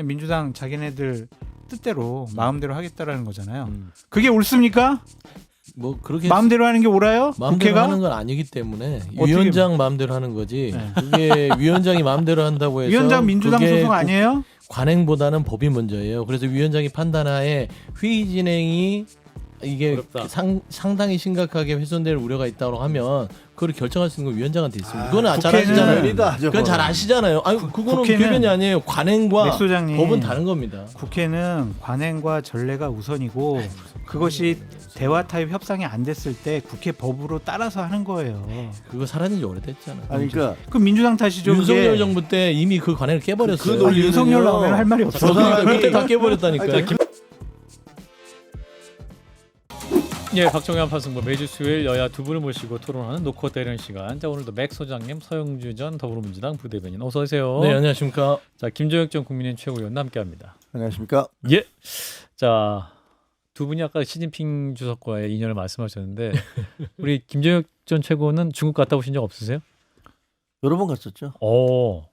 민주당 자기네들 뜻대로 마음대로 하겠다라는 거잖아요. 그게 옳습니까? 뭐 그렇게 마음대로 하는 게 옳아요? 마음대로 국회가? 하는 건 아니기 때문에 어떻게 위원장 마음대로 하는 거지. 그게 위원장이 마음대로 한다고 해서 위원장 민주당 그게 소속 아니에요? 관행보다는 법이 먼저예요. 그래서 위원장이 판단하에 회의 진행이 이게 상당히 심각하게 훼손될 우려가 있다고 하면 그걸 결정할 수 있는 건 위원장한테 있습니다. 그거는 잘 아시잖아요. 그건 잘 아시잖아요. 아니 그거는 궤변이 아니에요. 관행과 소장님, 법은 다른 겁니다. 국회는 관행과 전례가 우선이고 그것이 대화 타입 협상이 안 됐을 때 국회 법으로 따라서 하는 거예요. 그거 사라진 지 오래됐잖아요. 아니 그러니까 그 민주당 탓이죠. 윤석열 정부 때 이미 그 관행을 깨버렸어요. 그 논리는요. 윤석열 나오면 할 말이 없어. 그때 다 깨버렸다니까요. 예, 박정현 판승부 매주 수요일 여야 두 분을 모시고 토론하는 노코 때리는 시간. 자, 오늘도 맥 소장님, 서영주 전 더불어민주당 부대변인 어서 오세요. 네, 안녕하십니까. 자, 김종혁 전 국민의힘 최고위원 함께합니다. 안녕하십니까. 예. 자, 두 분이 아까 시진핑 주석과의 인연을 말씀하셨는데 우리 김종혁 전 최고는 중국 갔다 오신 적 없으세요? 여러 번 갔었죠. 오.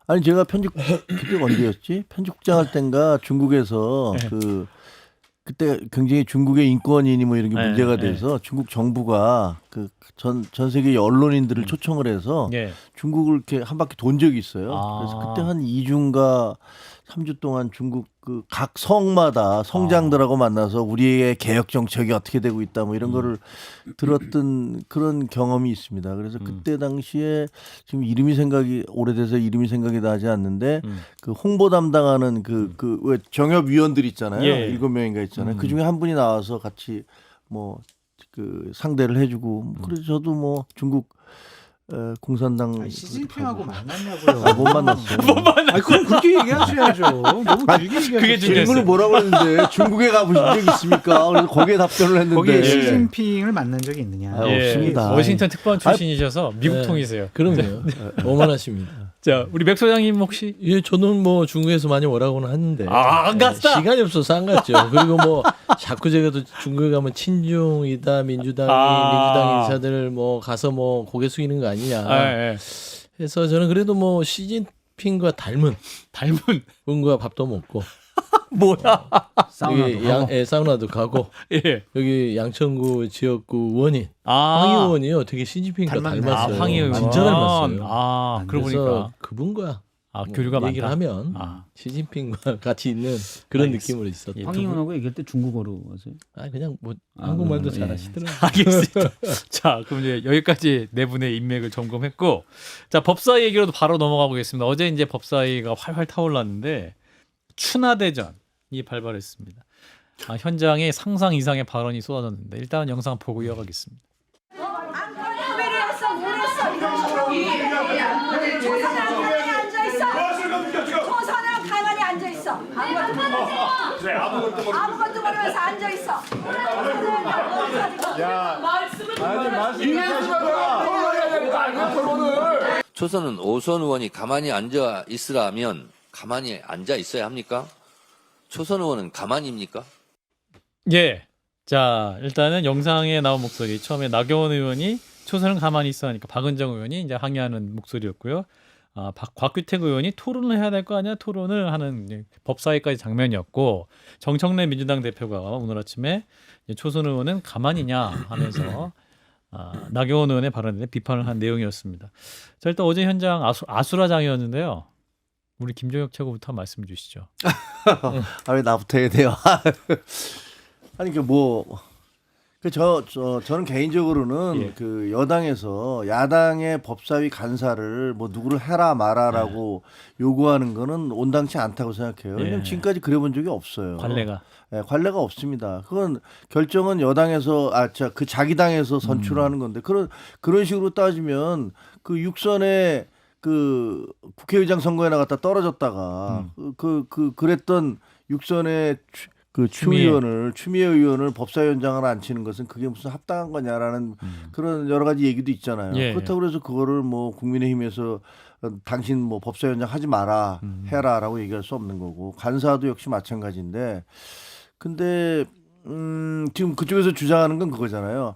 아니 제가 그때 언제였지? 편집국장 할 땐가 중국에서 네. 그때 굉장히 중국의 인권이니 뭐 이런 게 네, 문제가 네. 돼서 중국 정부가 그 전 세계 언론인들을 초청을 해서 예. 중국을 이렇게 한 바퀴 돈 적이 있어요. 아. 그래서 그때 한 2주인가 3주 동안 중국 그 각 성마다 성장들하고 만나서 우리의 개혁 정책이 어떻게 되고 있다 뭐 이런 거를 들었던 그런 경험이 있습니다. 그래서 그때 당시에 지금 오래돼서 이름이 생각이 나지 않는데 그 홍보 담당하는 그 왜 정협위원들 있잖아요. 예. 7명인가 있잖아요. 그 중에 한 분이 나와서 같이 뭐 그 상대를 해주고 그래서 저도 뭐 중국 공산당 시진핑하고 만났냐고요. 못 만났어요. 아니, 그렇게 얘기하셔야죠. 너무 길게 얘기하셔. 그게 질문을 뭐라고 했는데 중국에 가보신 적 있습니까? 그래서 거기에 답변을 했는데 거기에 시진핑을 만난 적이 있느냐? 아, 없습니다. 워싱턴 특파원 출신이셔서 미국 통이세요. 그럼요. 오만하십니다. 자, 우리 맥 소장님 혹시 예, 저는 뭐 중국에서 많이 오라고는 하는데 안 갔다. 시간이 없어서 안 갔죠. 그리고 뭐 자꾸 제가 또 중국에 가면 친중이다 민주당 인사들 뭐 가서 뭐 고개 숙이는 거 아니냐 예. 해서 저는 그래도 뭐 시진핑과 닮은 분과 밥도 먹고 뭐야? 여기 사우나도 가고 예. 여기 양천구 지역구 원인 아. 황 의원이요 되게 시진핑과 닮았네. 닮았어요. 황 의원. 진짜 닮았어요. 아, 그러고 그래서 보니까 그분과 교류가 얘기를 많다. 하면 아. 시진핑과 같이 있는 그런 알겠습니다. 느낌으로 있었다. 예, 황희원하고 얘기할 때 중국어로 하세요? 아 그냥 뭐 한국말도 예. 잘하시더라고요. 알겠습니다. 자, 그럼 이제 여기까지 네 분의 인맥을 점검했고, 자, 법사위 얘기로도 바로 넘어가 보겠습니다. 어제 이제 법사위가 활활 타올랐는데 추나대전이 발발했습니다. 현장에 상상 이상의 발언이 쏟아졌는데 일단 영상 보고 이어가겠습니다. 안건이었어 뭐랬어 이런 식으로 조선은 가만히 앉아있어. 조선은 가만히 앉아있어. 아무것도 모르면서 앉아있어. 조선은 오선 의원이 가만히 앉아 있으라면 가만히 앉아 있어야 합니까? 초선 의원은 가만히입니까? 예. 자, 일단은 영상에 나온 목소리. 처음에 나경원 의원이 초선은 가만히 있어 하니까 박은정 의원이 이제 항의하는 목소리였고요. 곽규택 의원이 토론을 해야 될 거 아니야? 토론을 하는 이제 법사위까지 장면이었고, 정청래 민주당 대표가 오늘 아침에 이제 초선 의원은 가만히냐 하면서 나경원 의원의 발언에 대해 비판을 한 내용이었습니다. 자, 일단 어제 현장 아수라장이었는데요. 우리 김종혁 최고부터 말씀 주시죠. 왜 나부터 해야 돼요? 아니 저는 개인적으로는 예. 그 여당에서 야당의 법사위 간사를 뭐 누구를 해라 마라라고 요구하는 거는 온당치 않다고 생각해요. 왜냐면 예. 지금까지 그래본 적이 없어요. 관례가. 예, 관례가 없습니다. 그건 결정은 여당에서 그 자기 당에서 선출하는 건데 그런 식으로 따지면 그 육선에 그 국회의장 선거에 나갔다 떨어졌다가 그랬던 육선의 추미애 의원을 법사위원장을 앉히는 것은 그게 무슨 합당한 거냐라는 그런 여러 가지 얘기도 있잖아요. 예. 그렇다고 그래서 그거를 뭐 국민의힘에서 당신 뭐 법사위원장 하지 마라 해라라고 얘기할 수 없는 거고 간사도 역시 마찬가지인데 근데 지금 그쪽에서 주장하는 건 그거잖아요.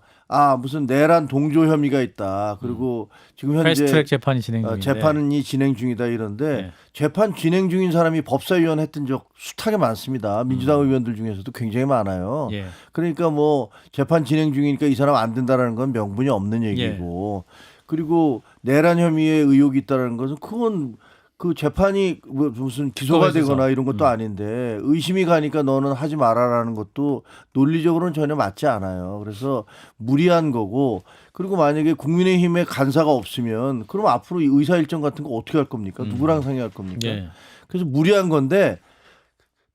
무슨 내란 동조 혐의가 있다. 그리고 지금 현재 패스트트랙 재판이 진행 중인데. 재판이 진행 중이다 이런데 네. 재판 진행 중인 사람이 법사위원 했던 적 숱하게 많습니다. 민주당 의원들 중에서도 굉장히 많아요. 예. 그러니까 뭐 재판 진행 중이니까 이 사람 안 된다라는 건 명분이 없는 얘기고 그리고 내란 혐의에 의혹이 있다라는 것은 그건 그 재판이 뭐 무슨 기소가 그거에 있어서. 되거나 이런 것도 아닌데 의심이 가니까 너는 하지 마라라는 것도 논리적으로는 전혀 맞지 않아요. 그래서 무리한 거고 그리고 만약에 국민의힘에 간사가 없으면 그럼 앞으로 이 의사 일정 같은 거 어떻게 할 겁니까? 누구랑 상의할 겁니까? 예. 그래서 무리한 건데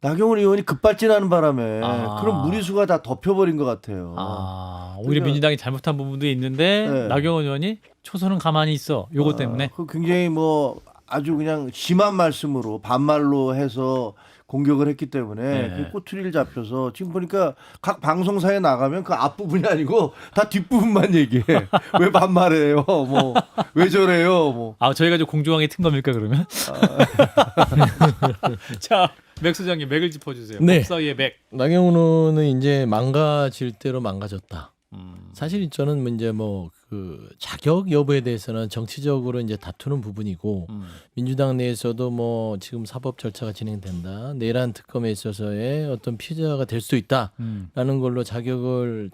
나경원 의원이 급발진하는 바람에 아. 그런 무리수가 다 덮여버린 것 같아요. 오히려 그러니까- 민주당이 잘못한 부분도 있는데 네. 나경원 의원이 초선은 가만히 있어. 요것 때문에. 그 굉장히 뭐 아주 그냥 심한 말씀으로 반말로 해서 공격을 했기 때문에 네. 그 꼬투리를 잡혀서 지금 보니까 각 방송사에 나가면 그 앞부분이 아니고 다 뒷부분만 얘기해. 왜 반말해요? 뭐 왜 저래요? 뭐 저희가 좀 공정하게 튼 겁니까 그러면? 자, 맥 소장님 맥을 짚어주세요. 네. 법사위의 맥. 나경원 의원은 이제 망가질 대로 망가졌다. 사실 저는 이제 뭐 그 자격 여부에 대해서는 정치적으로 이제 다투는 부분이고 민주당 내에서도 뭐 지금 사법 절차가 진행된다. 내란 특검에 있어서의 어떤 피해자가 될 수 있다라는 걸로 자격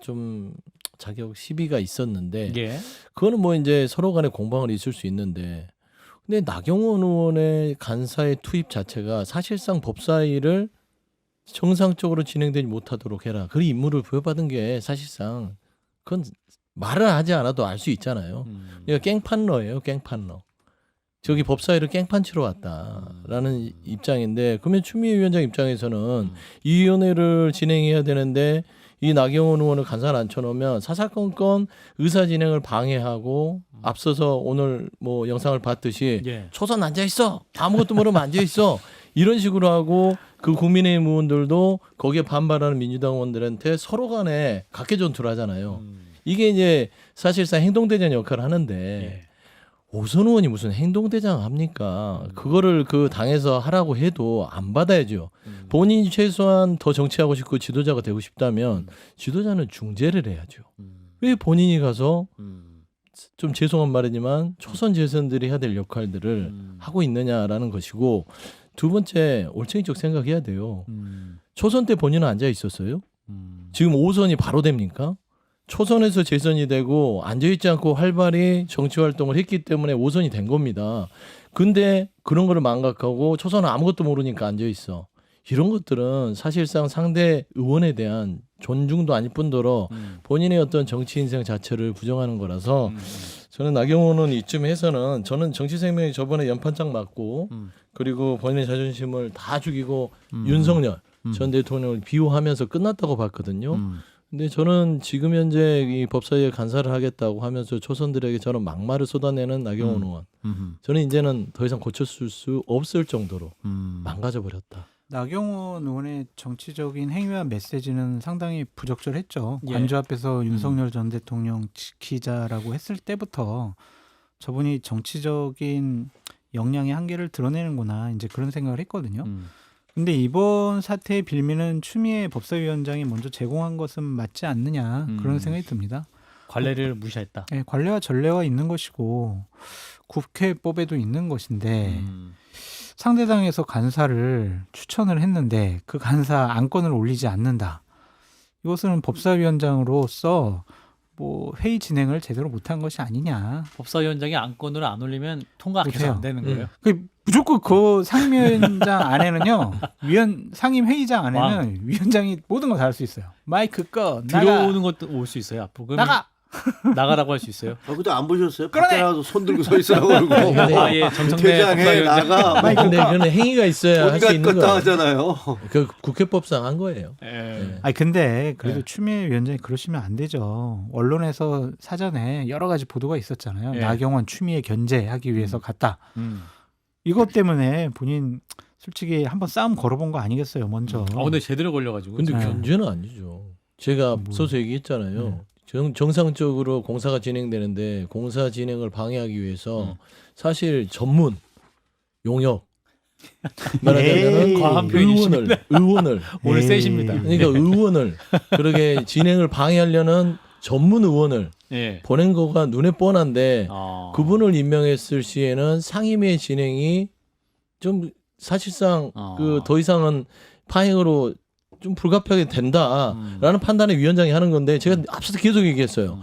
시비가 있었는데 예. 그거는 뭐 이제 서로 간에 공방을 있을 수 있는데 근데 나경원 의원의 간사의 투입 자체가 사실상 법사위를 정상적으로 진행되지 못하도록 해라. 그 임무를 부여받은 게 사실상 그건 말을 하지 않아도 알 수 있잖아요. 그러니까 깽판러예요, 깽판러. 저기 법사위를 깽판 치러 왔다라는 입장인데 그러면 추미애 위원장 입장에서는 이 위원회를 진행해야 되는데 이 나경원 의원을 간사를 앉혀놓으면 사사건건 의사 진행을 방해하고 앞서서 오늘 뭐 영상을 봤듯이 예. 초선 앉아 있어 아무것도 모르면 앉아 있어 이런 식으로 하고 그 국민의힘 의원들도 거기에 반발하는 민주당 의원들한테 서로 간에 각계전투를 하잖아요. 이게 이제 사실상 행동대장 역할을 하는데 예. 오선 의원이 무슨 행동대장 합니까? 그거를 그 당에서 하라고 해도 안 받아야죠. 본인이 최소한 더 정치하고 싶고 지도자가 되고 싶다면 지도자는 중재를 해야죠. 왜 본인이 가서 좀 죄송한 말이지만 초선 재선들이 해야 될 역할들을 하고 있느냐라는 것이고 두 번째 올챙이적 생각해야 돼요. 초선 때 본인은 앉아 있었어요? 지금 5선이 바로 됩니까? 초선에서 재선이 되고 앉아있지 않고 활발히 정치활동을 했기 때문에 5선이 된 겁니다. 근데 그런 거를 망각하고 초선은 아무것도 모르니까 앉아있어. 이런 것들은 사실상 상대 의원에 대한 존중도 아닐 뿐더러 본인의 어떤 정치 인생 자체를 부정하는 거라서 저는 나경원은 이쯤 해서는 저는 정치생명이 저번에 연판장 맞고 그리고 본인의 자존심을 다 죽이고 윤석열 전 대통령을 비호하면서 끝났다고 봤거든요. 근데 저는 지금 현재 이 법사위에 간사를 하겠다고 하면서 초선들에게 저는 막말을 쏟아내는 나경원 의원. 저는 이제는 더 이상 고쳤을 수 없을 정도로 망가져 버렸다. 나경원 의원의 정치적인 행위와 메시지는 상당히 부적절했죠. 예. 관저 앞에서 윤석열 전 대통령 지키자라고 했을 때부터 저분이 정치적인 역량의 한계를 드러내는구나 이제 그런 생각을 했거든요. 근데 이번 사태의 빌미는 추미애 법사위원장이 먼저 제공한 것은 맞지 않느냐 그런 생각이 듭니다. 관례를 무시했다. 네, 관례와 전례가 있는 것이고 국회법에도 있는 것인데 상대당에서 간사를 추천을 했는데 그 간사 안건을 올리지 않는다. 이것은 법사위원장으로서 뭐 회의 진행을 제대로 못한 것이 아니냐. 법사위원장이 안건으로 안 올리면 통과 계속 그렇죠. 안 되는 거예요. 무조건 그 상임위원장 안에는요. 상임회의장 안에는 위원장이 모든 거 다 할 수 있어요. 마이크 꺼. 들어오는 것도 올 수 있어요. 앞으로. 그러면 나가. 나가라고 할 수 있어요. 그때 안 보셨어요? 그러네. 밖에 나가서 손 들고 서 있으라고 그러고 예, 정청래 퇴장해 법사위원장. 나가 근데 그런 행위가 있어야 할 수 어디가 있는 껐다 거예요. 하잖아요. 그 국회법상 한 거예요. 예. 아니 근데 그래도 추미애 위원장이 그러시면 안 되죠. 언론에서 사전에 여러 가지 보도가 있었잖아요. 예. 나경원 추미애 견제하기 위해서 갔다. 음. 이것 때문에 본인 솔직히 한번 싸움 걸어본 거 아니겠어요, 먼저. 근데 제대로 걸려가지고. 근데 네. 견제는 아니죠. 제가 앞서서 얘기했잖아요. 정상적으로 공사가 진행되는데 공사 진행을 방해하기 위해서 사실 전문 용역 말하자면은 과한 의원을 오늘 에이. 세십니다. 그러니까 의원을 그렇게 진행을 방해하려는 전문 의원을 예. 보낸 거가 눈에 뻔한데 그분을 임명했을 시에는 상임위의 진행이 좀 사실상 그 더 이상은 파행으로 좀 불가피하게 된다라는 판단을 위원장이 하는 건데 제가 앞서서 계속 얘기했어요.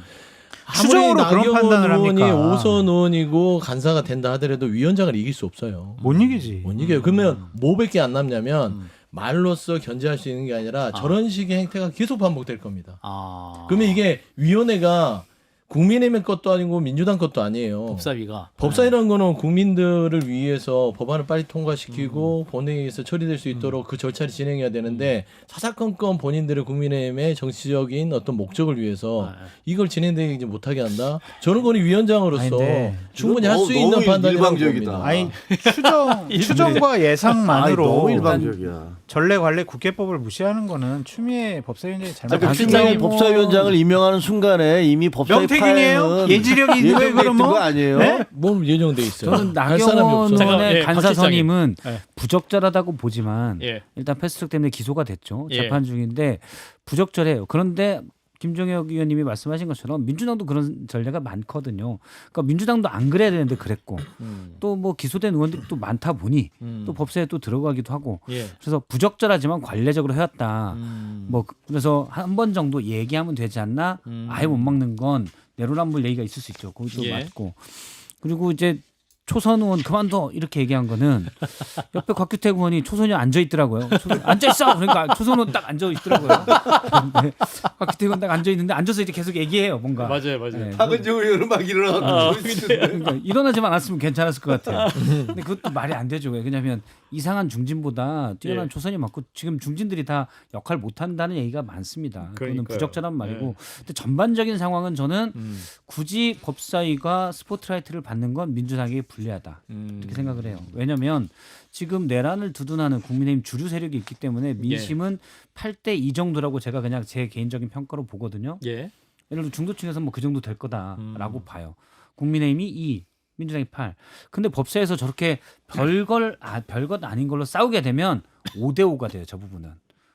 추정으로 아무리 그런 나경원 판단을 의원이 합니까? 5선 의원이고 간사가 된다 하더라도 위원장을 이길 수 없어요. 못 이기지. 못 이겨요. 그러면 뭐밖에 안 남냐면 말로써 견제할 수 있는 게 아니라 저런 식의 행태가 계속 반복될 겁니다. 그러면 이게 위원회가 국민의힘 것도 아니고 민주당 것도 아니에요. 법사위가 법사위라는 거는 국민들을 위해서 법안을 빨리 통과시키고 본회의에서 처리될 수 있도록 그 절차를 진행해야 되는데 사사건건 본인들의 국민의힘의 정치적인 어떤 목적을 위해서 이걸 진행되지 못하게 한다. 저는 그건 위원장으로서 아니, 근데 충분히 할 수 너무 있는 판단이라고 일방적이다. 봅니다. 아니 추정과 예상만으로 너무 일단 일방적이야. 전례 관례 국회법을 무시하는 거는 추미애 법사위원장이 잘못. 그러니까 실장이 추미애 법사위원장을 임명하는 순간에 이미 법사위 명태균이에요? 파행은 예지력이 있는 거예요, 그럼 뭐? 거 아니에요? 네? 뭐 예정돼 있어요. 저는 할 사람이 나경원 없어. 잠깐만, 의원의 예, 간사 박 선임은 예. 부적절하다고 보지만 예. 일단 패스트트랙 때문에 기소가 됐죠. 예. 재판 중인데 부적절해요. 그런데 김종혁 의원님이 말씀하신 것처럼 민주당도 그런 전례가 많거든요. 그러니까 민주당도 안 그래야 되는데 그랬고 또 뭐 기소된 의원들이 또 많다 보니 또 법사에 또 들어가기도 하고 예. 그래서 부적절하지만 관례적으로 해왔다. 뭐 그래서 한 번 정도 얘기하면 되지 않나? 아예 못 막는 건 내로남불 얘기가 있을 수 있죠. 그것도 예. 맞고 그리고 이제 초선 의원 그만둬 이렇게 얘기한 거는 옆에 곽규택 의원이 초선이 앉아 있더라고요. 앉아 있어. 그러니까 초선 의원 딱 앉아 있더라고요. 근데 곽규택 의원 딱 앉아 있는데 앉아서 이제 계속 얘기해요. 뭔가. 맞아요. 네. 박은정 의원은 막 일어나고 그러니까 일어나지만 않았으면 괜찮았을 것 같아요. 근데 그것도 말이 안 되죠. 왜? 왜냐하면 이상한 중진보다 뛰어난 예. 초선이 많고 지금 중진들이 다 역할 못한다는 얘기가 많습니다. 그거는 그러니까요. 부적절한 말이고 예. 근데 전반적인 상황은 저는 굳이 법사위가 스포트라이트를 받는 건 민주당에게 불리하다 이렇게 생각을 해요. 왜냐하면 지금 내란을 두둔하는 국민의힘 주류 세력이 있기 때문에 민심은 8대 2 정도라고 제가 그냥 제 개인적인 평가로 보거든요. 예. 예를 들어 중도층에서 뭐 그 정도 될 거다라고 봐요. 국민의힘이 2, 민주당이 8. 근데 법사에서 저렇게 별것 아닌 걸로 싸우게 되면 5대 5가 돼요. 저 부분은.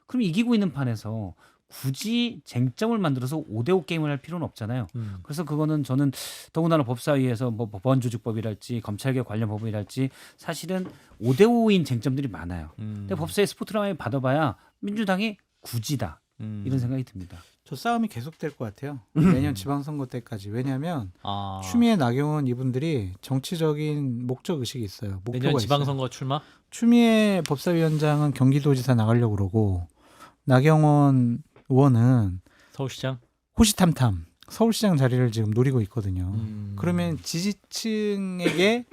그럼 이기고 있는 판에서 굳이 쟁점을 만들어서 5대 5 게임을 할 필요는 없잖아요. 그래서 그거는 저는 더군다나 법사위에서 뭐 법원조직법이랄지 검찰개혁 관련 법이랄지 사실은 5대 5인 쟁점들이 많아요. 근데 법사위 스포트라이트 받아봐야 민주당이 굳이다. 이런 생각이 듭니다. 저 싸움이 계속될 것 같아요. 내년 지방선거 때까지. 왜냐하면 아. 추미애 나경원 이분들이 정치적인 목적 의식이 있어요. 목표가 내년 있어요. 지방선거 출마? 추미애 법사위원장은 경기도지사 나가려고 그러고 나경원 의원은 서울시장? 호시탐탐 서울시장 자리를 지금 노리고 있거든요. 그러면 지지층에게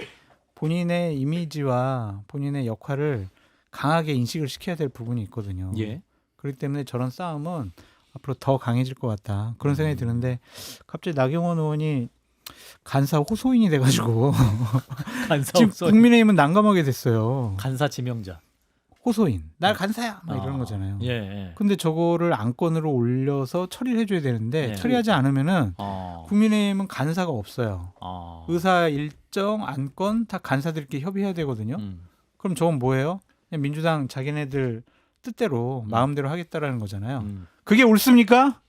본인의 이미지와 본인의 역할을 강하게 인식을 시켜야 될 부분이 있거든요. 예. 그렇기 때문에 저런 싸움은 앞으로 더 강해질 것 같다. 그런 생각이 드는데 갑자기 나경원 의원이 간사 호소인이 돼가지고 간사 지금 없어. 국민의힘은 난감하게 됐어요. 간사 지명자. 호소인, 날 간사야, 막 이런 거잖아요. 예. 예. 근데 저거를 안건으로 올려서 처리를 해줘야 되는데 예. 처리하지 않으면은 어. 국민의힘은 간사가 없어요. 어. 의사 일정 안건 다 간사들끼리 협의해야 되거든요. 그럼 저건 뭐예요? 그냥 민주당 자기네들 뜻대로 마음대로 하겠다라는 거잖아요. 그게 옳습니까?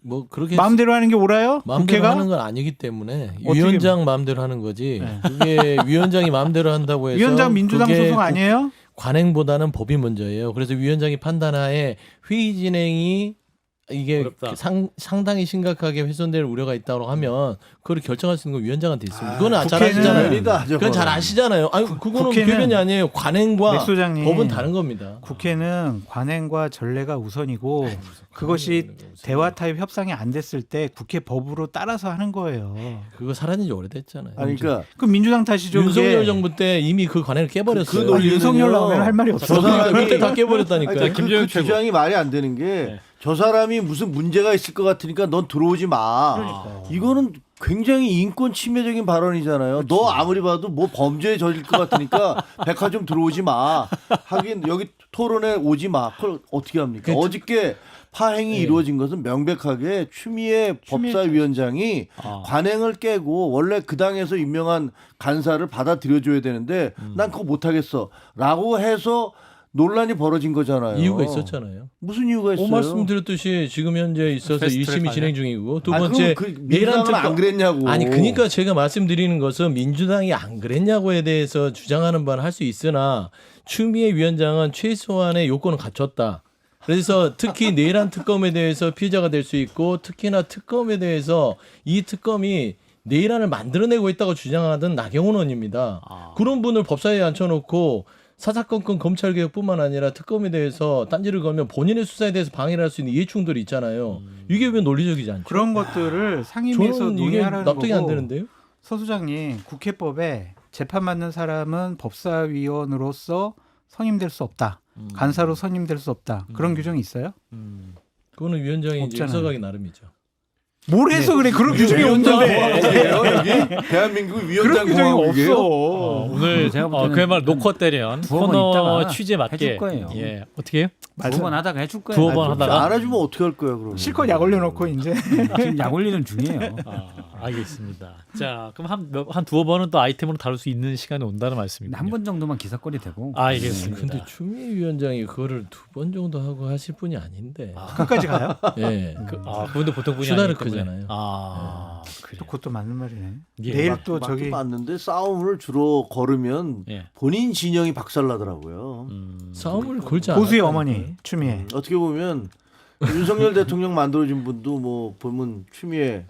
뭐 그렇게 마음대로 하는 게 옳아요? 마음대로 국회가? 하는 건 아니기 때문에 어떻게 위원장 마음대로 하는 거지. 네. 그게 위원장이 마음대로 한다고 해서 위원장 민주당 그게 소속 아니에요? 관행보다는 법이 먼저예요. 그래서 위원장이 판단하에 회의 진행이 이게 어렵다. 상당히 심각하게 훼손될 우려가 있다고 하면 그걸 결정할 수 있는 건 위원장한테 있습니다. 아, 그건 잘 국회는- 아시잖아요. 다 그건 잘 아시잖아요. 아니 그거는 국회는- 표현이 아니에요. 관행과 백 소장님, 법은 다른 겁니다. 국회는 관행과 전례가 우선이고 그것이 대화 타입 협상이 안 됐을 때 국회 법으로 따라서 하는 거예요. 그거 사라진 지 오래됐잖아요. 아니 그러니까 그럼 민주당 탓이죠. 윤석열 그게. 정부 때 이미 그 관행을 깨버렸어요. 그 논리는요. 윤석열 나오면 할 말이 없어. 저 사람이 그때 다 깨버렸다니까요. 아니, 김종혁 그 최고. 주장이 말이 안 되는 게 저 사람이 무슨 문제가 있을 것 같으니까 넌 들어오지 마. 그러니까. 이거는 굉장히 인권 침해적인 발언이잖아요. 너 아무리 봐도 뭐 범죄에 저질 것 같으니까 백화점 들어오지 마. 하긴 여기 토론에 오지 마. 그걸 어떻게 합니까? 어저께 파행이 이루어진 것은 명백하게 추미애 법사위원장이 관행을 깨고 원래 그 당에서 임명한 간사를 받아들여줘야 되는데 난 그거 못하겠어 라고 해서 논란이 벌어진 거잖아요. 이유가 있었잖아요. 무슨 이유가 있어요? 말씀드렸듯이 지금 현재 있어서 패스트트랙 1심이 진행 중이고 두 아, 번째 그럼 그 내란 민주당은 특검 안 그랬냐고. 아니 그러니까 제가 말씀드리는 것은 민주당이 안 그랬냐고에 대해서 주장하는 바는 할 수 있으나 추미애 위원장은 최소한의 요건을 갖췄다. 그래서 특히 내란 특검에 대해서 피해자가 될 수 있고 특히나 특검에 대해서 이 특검이 내란을 만들어내고 있다고 주장하던 나경원 의원입니다. 그런 분을 법사위에 앉혀놓고 사사건건 검찰개혁뿐만 아니라 특검에 대해서 딴지를 걸면 본인의 수사에 대해서 방해를 할 수 있는 이해충돌이 있잖아요. 이게 왜 논리적이지 않죠? 그런 것들을 상임위에서 저는 이게 논의하라는 납득이 거고 안 되는데요. 서 수장님 국회법에 재판 받는 사람은 법사위원으로서 선임될 수 없다. 간사로 선임될 수 없다. 그런 규정이 있어요? 그거는 위원장이 이제 없잖아요. 해석하기 나름이죠. 뭘 해서 그래? 그런 규정이 없는데. 여기 대한민국 위원장 그런 규정이 공화국이에요? 없어. 오늘 제가 볼 때는 그야말로 놓고 때련 두어 번 코너 있다가 취지에 맞게 해줄 거예요. 예, 어떻게 해요? 두 번 하다가 해줄 거예요. 두어 번 하다가? 안 해주면 어떻게 할 거야 그럼? 실컷 약 올려놓고 이제 지금 약 올리는 중이에요. 알겠습니다. 자, 그럼 한 두어 번은 또 아이템으로 다룰 수 있는 시간이 온다는 말씀이군요. 한 번 정도만 기사거리 되고. 알겠습니다. 근데 추미애 위원장이 그거를 두 번 정도 하고 하실 분이 아닌데. 끝까지 가요? 예. 그분도 보통 분이 수다를 아니기 때문에. 크잖아요. 그래. 또 그것도 맞는 말이네. 예. 내일 또 저기 맞는데 싸움을 주로 걸으면 예. 본인 진영이 박살나더라고요. 싸움을 걸지 않았다니까요. 보수의 어머니 추미애. 어떻게 보면 윤석열 대통령 만들어진 분도 뭐 보면 추미애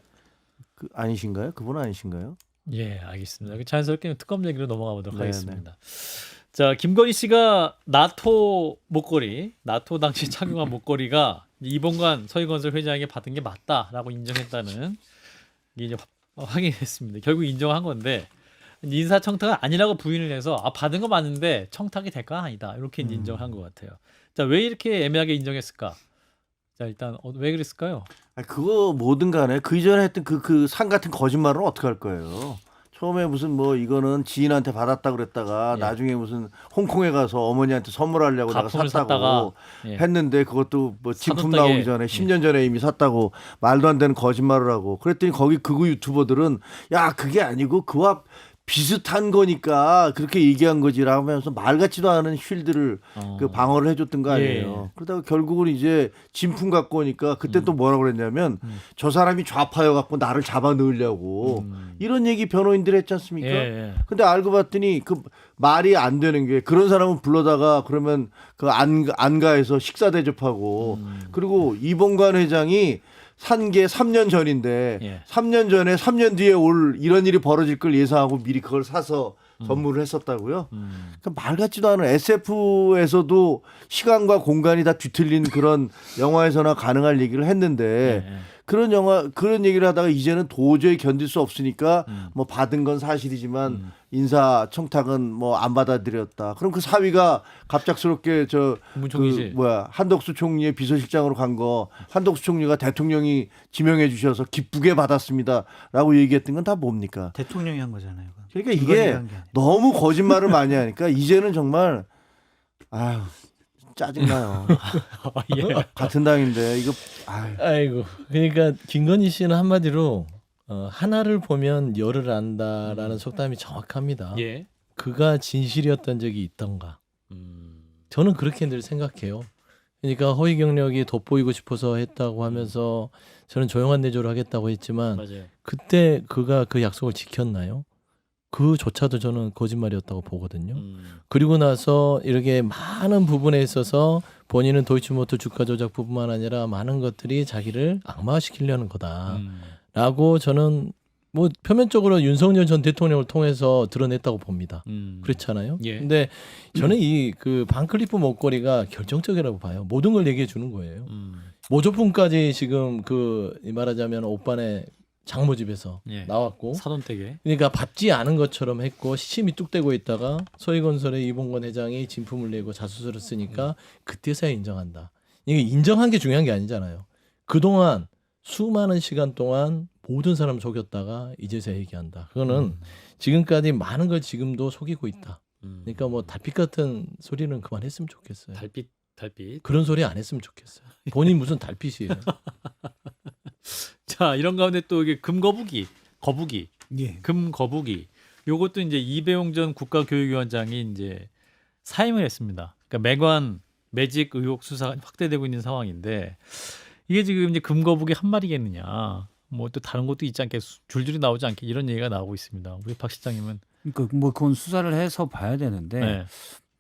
그 아니신가요? 그분 아니신가요? 예, 알겠습니다. 자연스럽게 특검 얘기로 넘어가 보도록 네, 하겠습니다. 자, 김건희 씨가 나토 목걸이, 나토 당시 착용한 목걸이가 이봉관 서희건설 회장에게 받은 게 맞다라고 인정했다는 게 이제 확인했습니다. 결국 인정한 건데 인사청탁은 아니라고 부인을 해서 받은 거 맞는데 청탁이 될까 아니다 이렇게 이제 인정한 것 같아요. 자, 왜 이렇게 애매하게 인정했을까? 자, 일단 왜 그랬을까요? 아니, 그거 뭐든 간에 그 이전에 했던 그 상 같은 거짓말은 어떻게 할 거예요? 처음에 무슨 뭐 이거는 지인한테 받았다 그랬다가 예. 나중에 무슨 홍콩에 가서 어머니한테 선물하려고 내가 가품을 샀다고 샀다가, 예. 했는데 그것도 뭐 진품 사돈댁에, 나오기 전에 10년 전에 이미 샀다고 말도 안 되는 거짓말을 하고 그랬더니 거기 극우 유튜버들은 야 그게 아니고 그와 비슷한 거니까 그렇게 얘기한 거지라고 하면서 말 같지도 않은 쉴드를 그 방어를 해줬던 거 아니에요. 예. 그러다가 결국은 이제 진품 갖고 오니까 그때 또 뭐라고 그랬냐면 저 사람이 좌파여 갖고 나를 잡아 넣으려고 이런 얘기 변호인들이 했지 않습니까? 예. 근데 알고 봤더니 그 말이 안 되는 게 그런 사람은 불러다가 그러면 그 안가에서 식사 대접하고 그리고 이봉관 회장이 산 게 3년 전인데 예. 3년 전에 3년 뒤에 올 이런 일이 벌어질 걸 예상하고 미리 그걸 사서 선물을 했었다고요. 그러니까 말 같지도 않은 SF에서도 시간과 공간이 다 뒤틀린 그런 영화에서나 가능할 얘기를 했는데 그런 얘기를 하다가 이제는 도저히 견딜 수 없으니까 뭐 받은 건 사실이지만 인사 청탁은 뭐 안 받아들였다. 그럼 그 사위가 갑작스럽게 국무총리실. 한덕수 총리의 비서실장으로 간 거 한덕수 총리가 대통령이 지명해 주셔서 기쁘게 받았습니다라고 얘기했던 건 다 뭡니까? 대통령이 한 거잖아요. 그러니까 이건 이게 얘기한 게 아니에요. 너무 거짓말을 많이 하니까 이제는 정말 아유 짜증나요. 예. 같은 당인데 이거 아유. 아이고. 그러니까 김건희 씨는 한마디로 하나를 보면 열을 안다라는 속담이 정확합니다. 예. 그가 진실이었던 적이 있던가. 저는 그렇게 늘 생각해요. 그러니까 허위 경력이 돋보이고 싶어서 했다고 하면서 저는 조용한 내조를 하겠다고 했지만 맞아요. 그때 그가 그 약속을 지켰나요? 그조차도 저는 거짓말이었다고 보거든요. 그리고 나서 이렇게 많은 부분에 있어서 본인은 도이치모터 주가 조작뿐만 아니라 많은 것들이 자기를 악마화시키려는 거다라고 저는 뭐 표면적으로 윤석열 전 대통령을 통해서 드러냈다고 봅니다. 그렇잖아요. 예. 근데 저는 이 그 반클리프 목걸이가 결정적이라고 봐요. 모든 걸 얘기해 주는 거예요. 모조품까지 지금 그 말하자면 오빠네 장모 집에서 예. 나왔고 사돈댁에. 그러니까 받지 않은 것처럼 했고 시침이 뚝대고 있다가 서희건설의 이봉관 회장이 진품을 내고 자수서를 쓰니까 그때서야 인정한다. 이게 인정한 게 중요한 게 아니잖아요. 그동안 수많은 시간 동안 모든 사람을 속였다가 이제서야 얘기한다. 그거는 지금까지 많은 걸 지금도 속이고 있다. 그러니까 뭐 달빛 같은 소리는 그만했으면 좋겠어요. 달빛. 그런 소리 안 했으면 좋겠어요. 본인 무슨 달빛이에요. 자, 이런 가운데 또 이게 거부기. 예. 거부기. 요것도 이제 이배용 전 국가교육위원장이 이제 사임을 했습니다. 그러니까 매관 매직 의혹 수사가 확대되고 있는 상황인데 이게 지금 이제 금거북이 한 마리겠느냐, 뭐 또 다른 것도 있지 않게 줄줄이 나오지 않게 이런 얘기가 나오고 있습니다. 우리 박 실장님은 그러니까 뭐 그건 수사를 해서 봐야 되는데 네.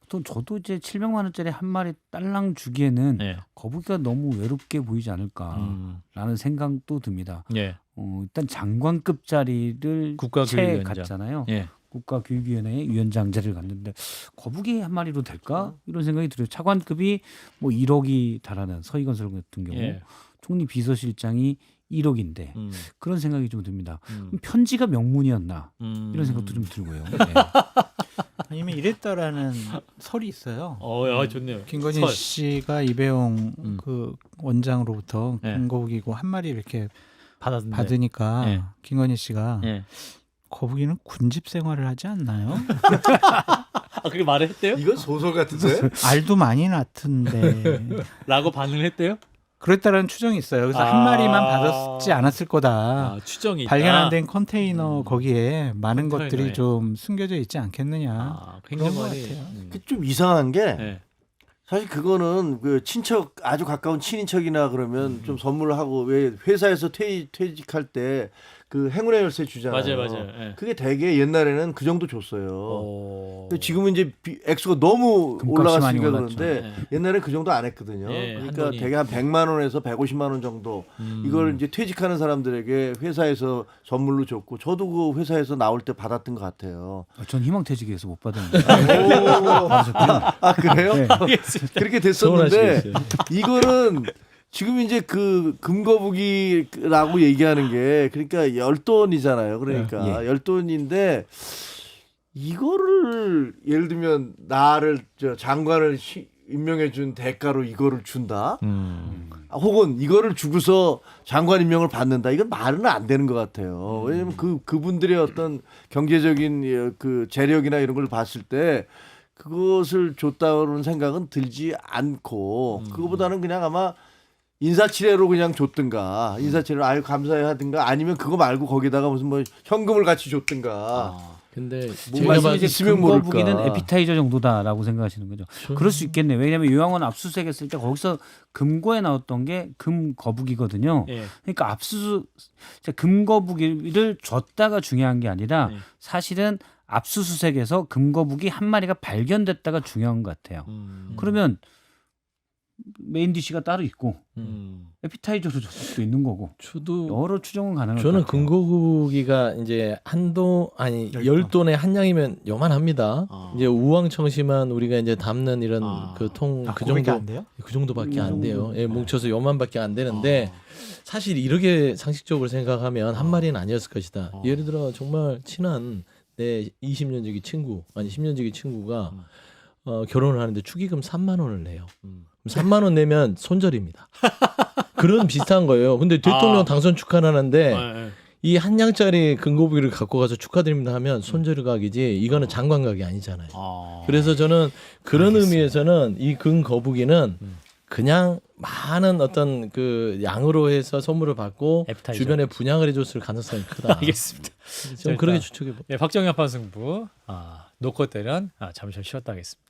또 저도 이제 700만 원짜리 한 마리 딸랑 주기에는 네. 거북이가 너무 외롭게 보이지 않을까라는 생각도 듭니다. 예. 일단 장관급짜리를 채 국가교육위원장. 갔잖아요. 예. 국가교육위원회 위원장 자리를 갔는데 거북이 한 마리로 될까? 이런 생각이 들어요. 차관급이 뭐 1억이 달하는 서희건설 같은 경우 예. 총리 비서실장이 1억인데 음. 그런 생각이 좀 듭니다. 음. 편지가 명문이었나? 이런 생각도 좀 들고요. 네. 아니면 이랬다라는 설이 있어요. 좋네요. 김건희 설. 씨가 이배용 그 원장으로부터 네. 금거북이고 한 마리 이렇게 받았는데. 받으니까 네. 김건희 씨가 예. 거북이는 군집 생활을 하지 않나요? 그렇게 말을 했대요? 이건 소설 같은데? 알도 많이 낳던데. 라고 반응을 했대요? 그랬다라는 추정이 있어요. 그래서 한 마리만 받았지 않았을 거다. 추정이 있다. 발견 안 된 컨테이너 거기에 많은 컨테이너에. 것들이 좀 숨겨져 있지 않겠느냐. 굉장히 그런 것 많이. 같아요. 그 좀 이상한 게 네. 사실 그거는 그 친척 아주 가까운 친인척이나 그러면 좀 선물을 하고 왜 회사에서 퇴직할 때 그 행운의 열쇠 주잖아요. 맞아요. 예. 그게 되게 옛날에는 그 정도 줬어요. 근데 지금은 이제 액수가 너무 금값이 올라갔으니까 많이 올랐죠. 그런데 네. 옛날에 그 정도 안 했거든요. 예, 그러니까 한돈이. 되게 한 100만 원에서 150만 원 정도 이걸 이제 퇴직하는 사람들에게 회사에서 선물로 줬고 저도 그 회사에서 나올 때 받았던 것 같아요. 전 희망퇴직에서 못 받았는데. 아 그래요? 네. 그렇게 됐었는데 서운하시겠어요. 이거는 지금 이제 그 금거북이라고 얘기하는 게 그러니까 10돈이잖아요. 그러니까 10돈인데 이거를 예를 들면 나를 장관을 임명해 준 대가로 이거를 준다. 혹은 이거를 주고서 장관 임명을 받는다. 이건 말은 안 되는 것 같아요. 왜냐하면 그분들의 어떤 경제적인 그 재력이나 이런 걸 봤을 때 그것을 줬다는 생각은 들지 않고 그거보다는 그냥 아마 인사치레로 그냥 줬든가 인사치레로 아유 감사해 하든가 아니면 그거 말고 거기다가 무슨 뭐 현금을 같이 줬든가. 근데 뭐 제가 말씀이 봤을 이제 때 있으면 금거북이는 모를까. 에피타이저 정도다라고 생각하시는 거죠. 그럴 수 있겠네요. 왜냐하면 요양원 압수수색했을 때 거기서 금고에 나왔던 게 금거북이거든요. 예. 그러니까 금거북이를 줬다가 중요한 게 아니라 네. 사실은 압수수색에서 금거북이 한 마리가 발견됐다가 중요한 것 같아요. 그러면 메인 디시가 따로 있고 에피타이저로 줬을 수도 있는 거고 저도 여러 추정은 가능할 저는 것 같아요. 금거북이가 이제 열돈에 한 양이면 요만합니다. 이제 우왕청심한 우리가 이제 담는 이런 그 통 그 정도 안 돼요? 그 정도밖에 안 돼요. 예, 뭉쳐서 요만밖에 안 되는데 사실 이렇게 상식적으로 생각하면 한 마리는 아니었을 것이다. 예를 들어 정말 친한 내 20년 지기 친구 아니 10년 지기 친구가 결혼을 하는데 축의금 3만 원을 내요. 3만 원 내면 손절입니다. 그런 비슷한 거예요. 근데 대통령 당선 축하하는데 이 한 양짜리 금거북이를 갖고 가서 축하드립니다 하면 손절각이지 이거는 장관각이 아니잖아요. 그래서 저는 그런 의미에서는 이 금거북이는 그냥 많은 어떤 그 양으로 해서 선물을 받고 에피타이저. 주변에 분양을 해줬을 가능성이 크다. 알겠습니다. 좀 그렇게 추측해 봐. 박정현 판승부 놓고 때는 잠시 쉬었다 하겠습니다.